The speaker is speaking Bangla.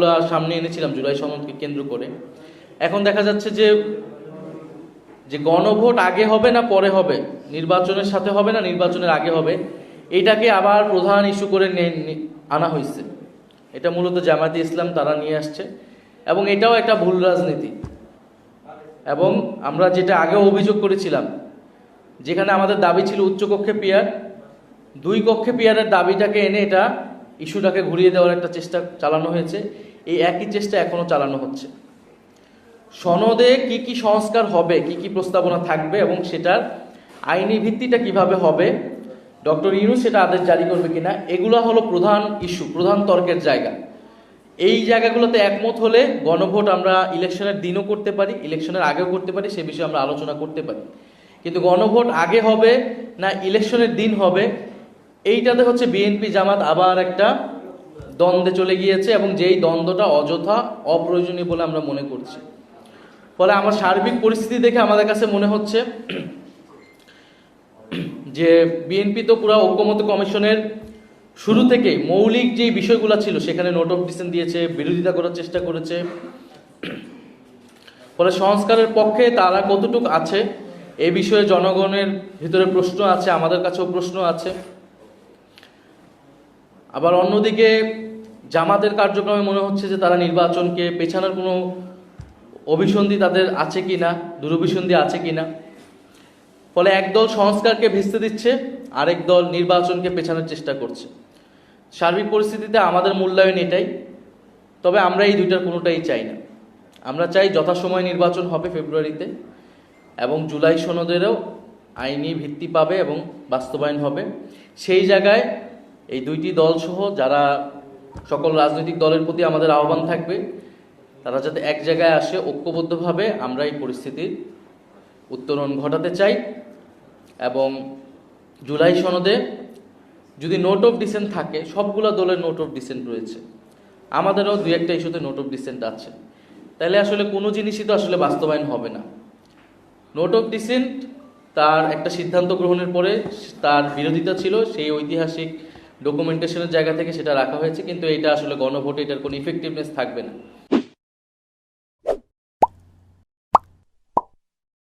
দাবিগুলো সামনে এনেছিলাম জুলাই সনদকে কেন্দ্র করে। এখন দেখা যাচ্ছে যে গণভোট আগে হবে না পরে হবে, নির্বাচনের সাথে হবে না নির্বাচনের আগে হবে, এটাকে আবার প্রধান ইস্যু করে আনা হয়েছে। এটা মূলত জামায়াতে ইসলাম তারা নিয়ে আসছে এবং এটাও একটা ভুল রাজনীতি। এবং আমরা যেটা আগেও অভিযোগ করেছিলাম, যেখানে আমাদের দাবি ছিল উচ্চকক্ষে পিয়ার, 2 কক্ষে পিয়ারের দাবিটাকে এনে এটা ইস্যুটাকে ঘুরিয়ে দেওয়ার একটা চেষ্টা চালানো হয়েছে। এই একই চেষ্টা এখনো চালানো হচ্ছে। সনদে কি কি সংস্কার হবে, কি কি প্রস্তাবনা থাকবে এবং সেটার আইনি ভিত্তিটা কিভাবে হবে, ডক্টর ইউনূস সেটা আদেশ জারি করবে কিনা, এগুলো হলো প্রধান ইস্যু, প্রধান তর্কের জায়গা। এই জায়গাগুলোতে একমত হলে গণভোট আমরা ইলেকশনের দিনও করতে পারি, ইলেকশনের আগেও করতে পারি, সে বিষয়ে আমরা আলোচনা করতে পারি। কিন্তু গণভোট আগে হবে না ইলেকশনের দিন হবে, এইটাতে হচ্ছে বিএনপি জামাত আবার একটা দ্বন্দ্বে চলে গিয়েছে এবং যেই দ্বন্দ্বটা অযথা অপ্রয়োজনীয় বলে আমরা মনে করছি। ফলে আমার সার্বিক পরিস্থিতি দেখে আমাদের কাছে মনে হচ্ছে যে বিএনপি তো পুরো ঐকমত্য কমিশনের শুরু থেকে মৌলিক যে বিষয়গুলো ছিল সেখানে নোট অফ ডিসেন্ট দিয়েছে, বিরোধিতা করার চেষ্টা করেছে। ফলে সংস্কারের পক্ষে তারা কতটুকু আছে এই বিষয়ে জনগণের ভিতরে প্রশ্ন আছে, আমাদের কাছেও প্রশ্ন আছে। আবার অন্যদিকে জামাতের কার্যক্রমে মনে হচ্ছে যে তারা নির্বাচনকে পেছানোর কোনো অভিসন্ধি তাদের আছে কিনা, দুরভিসন্ধি আছে কিনা। ফলে একদল সংস্কারকে ভেস্তে দিচ্ছে, আরেক দল নির্বাচনকে পেছানোর চেষ্টা করছে। সার্বিক পরিস্থিতিতে আমাদের মূল্যায়ন এটাই। তবে আমরা এই দুইটার কোনোটাই চাই না। আমরা চাই যথাসময়ে নির্বাচন হবে ফেব্রুয়ারিতে এবং জুলাই সনদেরও আইনি ভিত্তি পাবে এবং বাস্তবায়ন হবে। সেই জায়গায় এই দুইটি দল সহ যারা সকল রাজনৈতিক দলের প্রতি আমাদের আহ্বান থাকবে, তারা যাতে এক জায়গায় আসে, ঐক্যবদ্ধভাবে আমরা এই পরিস্থিতির উত্তরণ ঘটাতে চাই। এবং জুলাই সনদে যদি নোট অফ ডিসেন্ট থাকে, সবগুলো দলের নোট অফ ডিসেন্ট রয়েছে, আমাদেরও 2-1টা ইস্যুতে নোট অফ ডিসেন্ট আছে, তাহলে আসলে কোনো জিনিসই তো আসলে বাস্তবায়ন হবে না। নোট অফ ডিসেন্ট তার একটা সিদ্ধান্ত গ্রহণের পরে তার বিরোধিতা ছিল, সেই ঐতিহাসিক ডকুমেন্টেশনের জায়গা থেকে সেটা রাখা হয়েছে, কিন্তু এটা আসলে গণভোটে এটার কোনো ইফেক্টিভনেস থাকবে না।